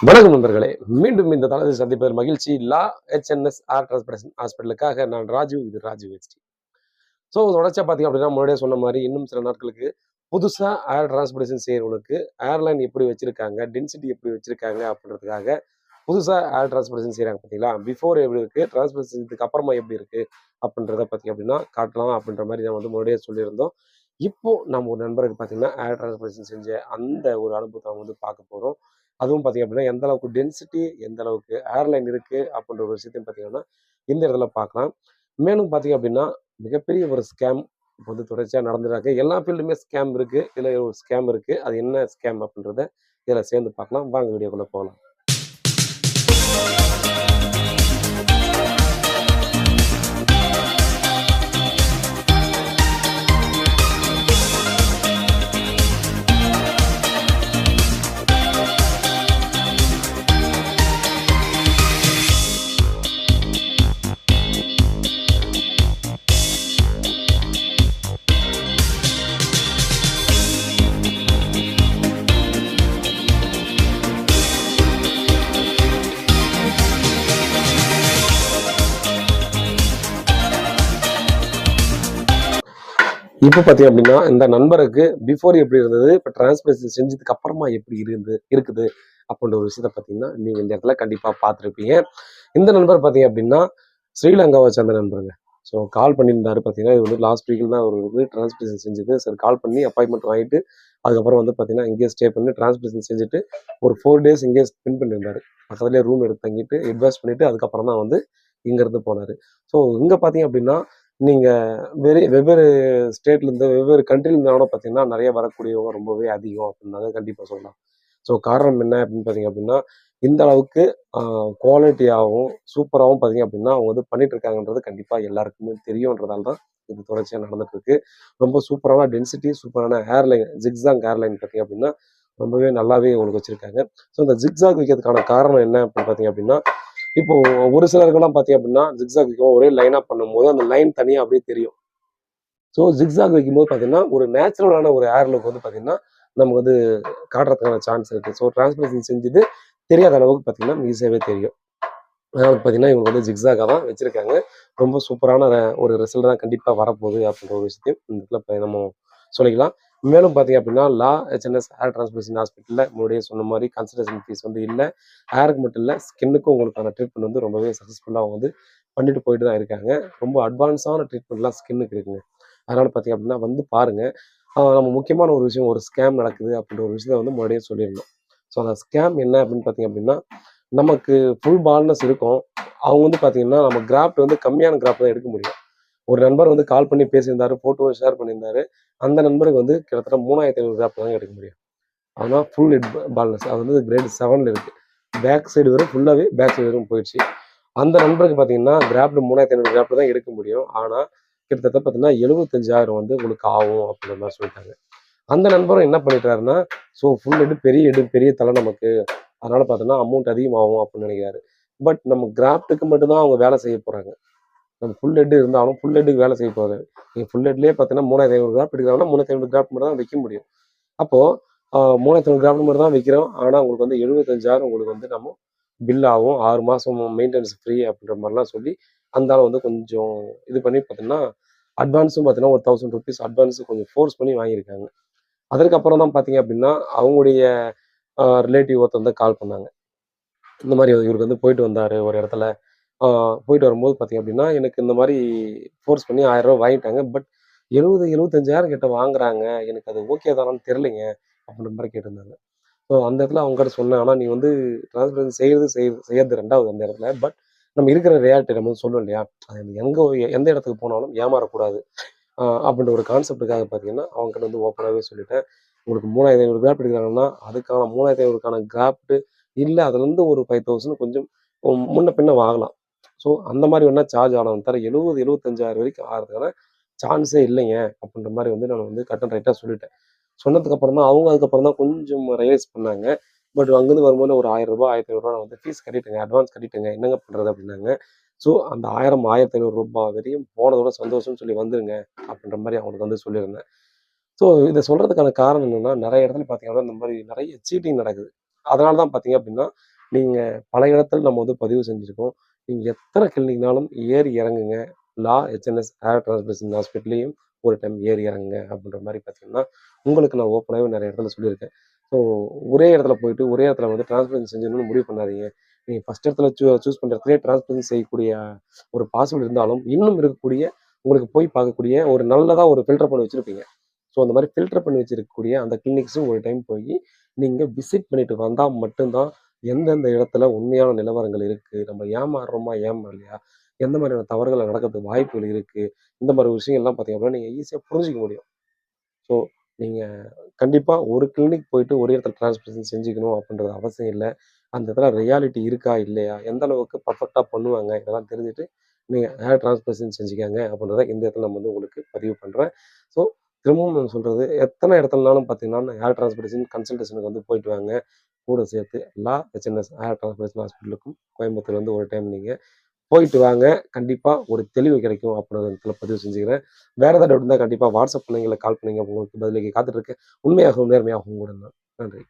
வணக்கம் நண்பர்களே, மீண்டும் இந்த தளத்தில் சந்திப்பதில் மகிழ்ச்சி. லா ஹெச்என்எஸ் ஆர் டிரான்ஸ்போர்டேஷன் ஹாஸ்பிட்டலுக்காக நான் ராஜீவ், இது ராஜீவ் ஹெச்டி. ஸோ தொடர்ச்சியாக பார்த்தீங்க அப்படின்னா, முன்னாடியே சொன்ன மாதிரி இன்னும் சில நாட்களுக்கு புதுசாக ஏர் டிரான்ஸ்போர்டேஷன் செய்கிறவங்களுக்கு ஏர்லைன் எப்படி வச்சிருக்காங்க, டென்சிட்டி எப்படி வச்சிருக்காங்க அப்படின்றதுக்காக புதுசாக ஏர் டிரான்ஸ்போர்டேஷன் செய்கிறாங்க பார்த்தீங்களா. பிஃபோர் எப்படி இருக்குது, டிரான்ஸ்போர்டேஷன் செஞ்சதுக்கு அப்புறமா எப்படி இருக்குது அப்படின்றத பார்த்தீங்க அப்படின்னா காட்டலாம் அப்படின்ற மாதிரி நான் வந்து முன்னாடியே சொல்லியிருந்தோம். இப்போ நம்ம ஒரு நண்பருக்கு பார்த்தீங்கன்னா ஏர் டிரான்ஸ்போர்டேஷன் செஞ்ச அந்த ஒரு அனுபவத்தை வந்து பார்க்க போகிறோம். அதுவும் பார்த்தீங்க அப்படின்னா எந்த அளவுக்கு டென்சிட்டி, எந்த அளவுக்கு ஏர்லைன் இருக்குது அப்படின்ற ஒரு விஷயத்தையும் பார்த்தீங்கன்னா இந்த இடத்துல பார்க்கலாம். மேலும் பார்த்தீங்க அப்படின்னா மிகப்பெரிய ஒரு ஸ்கேம் இப்போ வந்து தொடர்ச்சியாக நடந்துட்டாங்க. எல்லா ஃபீல்டுமே ஸ்கேம் இருக்குது. இதில் ஒரு ஸ்கேம் இருக்குது. அது என்ன ஸ்கேம் அப்படின்றத இதில் சேர்ந்து பார்க்கலாம். வாங்க வீடியோக்குள்ளே போகலாம். இப்போ பார்த்தீங்க அப்படின்னா இந்த நண்பருக்கு பிஃபோர் எப்படி இருந்தது, இப்போ டிரான்ஸ்பரன்சி செஞ்சதுக்கு அப்புறமா எப்படி இருக்குது அப்படின்ற ஒரு விஷயத்த பார்த்தீங்கன்னா நீங்கள் இந்த இடத்துல கண்டிப்பாக பார்த்துருப்பீங்க. இந்த நண்பர் பார்த்தீங்க அப்படின்னா ஸ்ரீலங்காவை சேர்ந்த நண்பருங்க. ஸோ கால் பண்ணியிருந்தாரு பார்த்தீங்கன்னா, இது வந்து லாஸ்ட் வீக்கில் தான் அவர் வந்து டிரான்ஸ்பரேஷன் செஞ்சது. சரி கால் பண்ணி அப்பாயின்மெண்ட் வாங்கிட்டு அதுக்கப்புறம் வந்து பார்த்தீங்கன்னா இங்கேயே ஸ்டே பண்ணி டிரான்ஸ்பரேஷன் செஞ்சுட்டு ஒரு 4 days இங்கேயே ஸ்பெண்ட் பண்ணியிருந்தாரு. பக்கத்துலேயே ரூம் எடுத்து தங்கிட்டு அட்வைஸ் பண்ணிட்டு அதுக்கப்புறம் தான் வந்து இங்கேருந்து போனார். ஸோ இங்கே பார்த்தீங்க அப்படின்னா நீங்கள் வெவ்வேறு ஸ்டேட்லேருந்து வெவ்வேறு கண்ட்ரிலேருந்து கூட பார்த்தீங்கன்னா நிறைய வரக்கூடியவங்க ரொம்பவே அதிகம் அப்படின்னாங்க கண்டிப்பாக சொல்லலாம். ஸோ காரணம் என்ன அப்படின்னு பார்த்தீங்க அப்படின்னா இந்த அளவுக்கு குவாலிட்டியாகவும் சூப்பராகவும் பார்த்தீங்க அப்படின்னா அவங்க வந்து பண்ணிட்டு இருக்காங்கன்றது கண்டிப்பாக எல்லாருக்குமே தெரியுன்றதால தான் இது தொடர்ச்சியாக நடந்துட்டு இருக்கு. ரொம்ப சூப்பரான டென்சிட்டி, சூப்பரான ஏர்லைன், ஜிக்ஸாக் ஏர்லைன் பார்த்தீங்க அப்படின்னா ரொம்பவே நல்லாவே உங்களுக்கு வச்சிருக்காங்க. ஸோ இந்த ஜிக்ஸாக் வைக்கிறதுக்கான காரணம் என்ன அப்படின்னு பார்த்தீங்க அப்படின்னா, இப்போ ஒரு சிலருக்கெல்லாம் பார்த்தீங்க அப்படின்னா ஜிக்ஸாக் வைக்கும் ஒரே லைனாக பண்ணும்போது அந்த லைன் தனியாக அப்படியே தெரியும். ஸோ ஜிக்ஸாக் வைக்கும்போது பார்த்தீங்கன்னா ஒரு நேச்சுரலான ஒரு ஏர் லுக் வந்து பார்த்தீங்கன்னா நமக்கு வந்து காட்டுறதுக்கான சான்ஸ் இருக்குது. ஸோ டிரான்ஸ்பரேஷன் செஞ்சது தெரியாத அளவுக்கு பார்த்தீங்கன்னா ஈஸியாகவே தெரியும். அதனால பார்த்தீங்கன்னா இவங்க வந்து ஜிக்ஸாகாக தான் வச்சுருக்காங்க. ரொம்ப சூப்பரான ஒரு ரிசல்ட் தான் கண்டிப்பாக வரப்போகுது அப்படின்ற ஒரு விஷயத்தையும் இந்த இடத்துல நம்ம சொல்லிக்கலாம். மேலும் பார்த்தீங்க அப்படின்னா லா ஹெச்என்எஸ் ஏர் டிரான்ஸ்போர்டேஷன் ஹாஸ்பிட்டலில் முன்னாடியே சொன்ன மாதிரி கன்சல்டேஷன் ஃபீஸ் வந்து இல்லை. ஏருக்கு மட்டும் இல்லை, ஸ்கின்னுக்கும் உங்களுக்கான ட்ரீட்மெண்ட் வந்து ரொம்பவே சக்ஸஸ்ஃபுல்லாக அவங்க வந்து பண்ணிட்டு போயிட்டு தான் இருக்காங்க. ரொம்ப அட்வான்ஸான ட்ரீட்மெண்ட்லாம் ஸ்கின்னுக்கு இருக்குங்க. அதனால் பார்த்தீங்க அப்படின்னா வந்து பாருங்கள். நம்ம முக்கியமான ஒரு விஷயம், ஒரு ஸ்கேம் நடக்குது அப்படின்ற ஒரு விஷயத்தை வந்து முன்னாடியே சொல்லியிருந்தோம். ஸோ அந்த ஸ்கேம் என்ன அப்படின்னு பார்த்தீங்க அப்படின்னா நமக்கு ஃபுல் பால்னஸ் இருக்கும். அவங்க வந்து பார்த்தீங்கன்னா நம்ம கிராஃப்ட் வந்து கம்மியான கிராஃப்ட் தான் எடுக்க முடியும். ஒரு நண்பர் வந்து கால் பண்ணி பேசியிருந்தாரு, ஃபோட்டோவை ஷேர் பண்ணியிருந்தாரு. அந்த நண்பருக்கு வந்து கிட்டத்தட்ட 3500 கிராஃப்ட் தாங்க எடுக்க முடியும். ஆனால் ஃபுல் ஹெட் பால்னஸ் அது வந்து கிரேட் 7ல் இருக்குது. பேக் சைடு வரும் ஃபுல்லாகவே பேக் சைடு வரும் போயிடுச்சு. அந்த நண்பருக்கு பார்த்தீங்கன்னா கிராஃப்ட் 3500 கிராஃப்ட் தான் எடுக்க முடியும். ஆனால் கிட்டத்தட்ட பார்த்தீங்கன்னா 75,000 வந்து உங்களுக்கு ஆகும் அப்படின்ற மாதிரி சொல்லிட்டாங்க. அந்த நண்பரும் என்ன பண்ணிட்டாருன்னா, ஸோ ஃபுல் ஹெட் பெரிய ஹெட் பெரிய தலை நமக்கு, அதனால பார்த்தோன்னா அமௌண்ட் அதிகமாகும் அப்படின்னு நினைக்கிறாரு. பட் நம்ம கிராஃப்ட்டுக்கு மட்டும்தான் அவங்க வேலை செய்ய போகிறாங்க. நம்ம ஃபுல் ஹெட் இருந்தாலும் ஃபுல் ஹெட்டுக்கு வேலை செய்ய போகுது. நீங்கள் ஃபுல் ஹெட்லேயே பார்த்தீங்கன்னா 3500 கிராஃப்ட் எடுக்கிறாங்கன்னா 3500 கிராஃப்ட் மட்டும் தான் வைக்க முடியும். அப்போது 3500 கிராஃப்ட் மட்டும் தான் வைக்கிறோம். ஆனால் உங்களுக்கு வந்து 75,000 உங்களுக்கு வந்து நம்ம பில் ஆகும். 6 மாதம் மெயின்டெனன்ஸ் ஃப்ரீ அப்படின்ற மாதிரிலாம் சொல்லி அந்த ஆள் வந்து கொஞ்சம் இது பண்ணி பார்த்தீங்கன்னா அட்வான்ஸும் பார்த்தீங்கன்னா ஒரு ₹1000 அட்வான்ஸு கொஞ்சம் ஃபோர்ஸ் பண்ணி வாங்கியிருக்காங்க. அதற்கப்புறம் தான் பார்த்தீங்க அப்படின்னா அவங்களுடைய ரிலேட்டிவ் ஒருத்தர் வந்து கால் பண்ணாங்க. இந்த மாதிரி இவருக்கு வந்து போயிட்டு வந்தார் ஒரு இடத்துல. போயிட்டு வரும்போது பார்த்தீங்க அப்படின்னா எனக்கு இந்த மாதிரி ஃபோர்ஸ் பண்ணி ₹1000 வாங்கிட்டாங்க. பட் 75,000 கிட்ட வாங்குறாங்க. எனக்கு அது ஓகே தானான்னு தெரிலைங்க அப்படின்ற மாதிரி கேட்டிருந்தாங்க. ஸோ அந்த இடத்துல அவங்ககிட்ட சொன்னேன். ஆனால் நீ வந்து டிரான்ஸ்பரன்சி செய்யறது 2வது அந்த இடத்துல. பட் நம்ம இருக்கிற ரியாலிட்டி நம்ம வந்து சொல்லுவோம் இல்லையா, அது எங்கே எந்த இடத்துக்கு போனாலும் ஏமாறக்கூடாது அப்படின்ற ஒரு கான்செப்டுக்காக பார்த்தீங்கன்னா அவங்ககிட்ட வந்து ஓப்பனாகவே சொல்லிட்டேன். உங்களுக்கு 3500 கிராஃப்ட் எடுக்கிறாங்கன்னா அதுக்கான 3500க்கான கிராஃப்ட் இல்லை, அதுலேருந்து ஒரு 5000 கொஞ்சம் முன்ன பின்ன வாங்கலாம். ஸோ அந்த மாதிரி வேணால் சார்ஜ் ஆனவன் தர 75,000 வரைக்கும் ஆகிறதுக்கான சான்ஸே இல்லைங்க அப்படின்ற மாதிரி வந்து நான் வந்து கட் அண்ட் ரைட்டாக சொல்லிட்டேன். சொன்னதுக்கப்புறம் தான் அவங்க அதுக்கப்புறம் தான் கொஞ்சம் ரியலைஸ் பண்ணாங்க. பட் அங்கேருந்து வரும்போது ஒரு ₹1000 ₹1500 நான் வந்து ஃபீஸ் கட்டிட்டேங்க, அட்வான்ஸ் கட்டிட்டேங்க, என்னங்க பண்ணுறது அப்படின்னாங்க. ஸோ அந்த 1000 ₹1500 வரையும் போனதோட சந்தோஷம்னு சொல்லி வந்துருங்க அப்படின்ற மாதிரி அவங்களுக்கு வந்து சொல்லியிருந்தேன். ஸோ இதை சொல்றதுக்கான காரணம் என்னன்னா, நிறைய இடத்துல பார்த்தீங்கன்னா இந்த மாதிரி நிறைய சீட்டிங் நடக்குது. அதனால தான் பார்த்தீங்க அப்படின்னா நீங்கள் பல இடத்துல நம்ம வந்து பதிவு செஞ்சுருக்கோம். நீங்கள் எத்தனை கிளினிக்னாலும் ஏறி இறங்குங்க. ஹெச்என்எஸ் ஹேர் டிரான்ஸ்பிளேஷன் ஹாஸ்பிட்டல்லையும் ஒரு டைம் ஏறி இறங்குங்க அப்படின்ற மாதிரி பார்த்தீங்கன்னா, உங்களுக்கு நான் ஓப்பனாகவே நிறைய இடத்துல சொல்லியிருக்கேன். ஸோ ஒரே இடத்துல போயிட்டு ஒரே இடத்துல வந்து டிரான்ஸ்பிளேஷன் செஞ்சணும்னு முடிவு பண்ணாதீங்க. நீங்கள் ஃபஸ்ட் இடத்துல சூஸ் பண்ணுற இடத்துலேயே டிரான்ஸ்பிளேஷன் செய்யக்கூடிய ஒரு பாசிபிள் இருந்தாலும், இன்னும் இருக்கக்கூடிய உங்களுக்கு போய் பார்க்கக்கூடிய ஒரு நல்லதா ஒரு ஃபில்டர் பண்ணி வச்சிருப்பீங்க. ஸோ அந்த மாதிரி ஃபில்டர் பண்ணி வச்சிருக்கக்கூடிய அந்த கிளினிக்ஸும் ஒரு டைம் போய் நீங்கள் விசிட் பண்ணிட்டு வந்தால் மட்டும்தான் எந்தெந்த இடத்துல உண்மையான நிலவரங்கள் இருக்குது, நம்ம ஏமாறுறோமா ஏமாறலையா, எந்த மாதிரியான தவறுகள் நடக்கிறதுக்கு வாய்ப்புகள் இருக்குது, இந்த மாதிரி விஷயங்கள்லாம் பார்த்தீங்க அப்படின்னா நீங்கள் ஈஸியாக புரிஞ்சிக்க முடியும். ஸோ நீங்கள் கண்டிப்பாக ஒரு கிளினிக் போயிட்டு ஒரே இடத்துல டிரான்ஸ்பிளேஷன் செஞ்சுக்கணும் அப்படின்றது அவசியம் இல்லை. அந்த இடத்துல ரியாலிட்டி இருக்கா இல்லையா, எந்த அளவுக்கு பர்ஃபெக்டாக பண்ணுவாங்க, இதெல்லாம் தெரிஞ்சுட்டு நீங்கள் ஹேர் டிரான்ஸ்பிளேஷன் செஞ்சுக்கங்க அப்படின்றத இந்த இடத்துல நான் வந்து உங்களுக்கு பதிவு பண்ணுறேன். ஸோ திரும்பவும் நான் சொல்கிறது, எத்தனை இடத்துலனாலும் பார்த்தீங்கன்னா ஹேர் டிரான்ஸ்பிளேஷன் கன்சல்டேஷனுக்கு வந்து போயிட்டு வாங்க. கூட சேர்த்து ஹெச்என்எஸ் ஹேர் டிரான்ஸ்பிளேஷன் ஹாஸ்பிட்டலுக்கும் கோயம்புத்தூர் வந்து ஒரு டைம் நீங்கள் போயிட்டு வாங்க. கண்டிப்பாக ஒரு தெளிவு கிடைக்கும் அப்படின்னு இடத்துல பதிவு செஞ்சுக்கிறேன். வேறு ஏதாவது டவுட் இருந்தால் கண்டிப்பாக வாட்ஸ்அப் பண்ணுங்க, இல்லை கால் பண்ணுங்க. உங்களுக்கு பதிலுக்கு காத்துட்ருக்கேன். உண்மையாகவும் நேர்மையாகவும் கூட நான். நன்றி.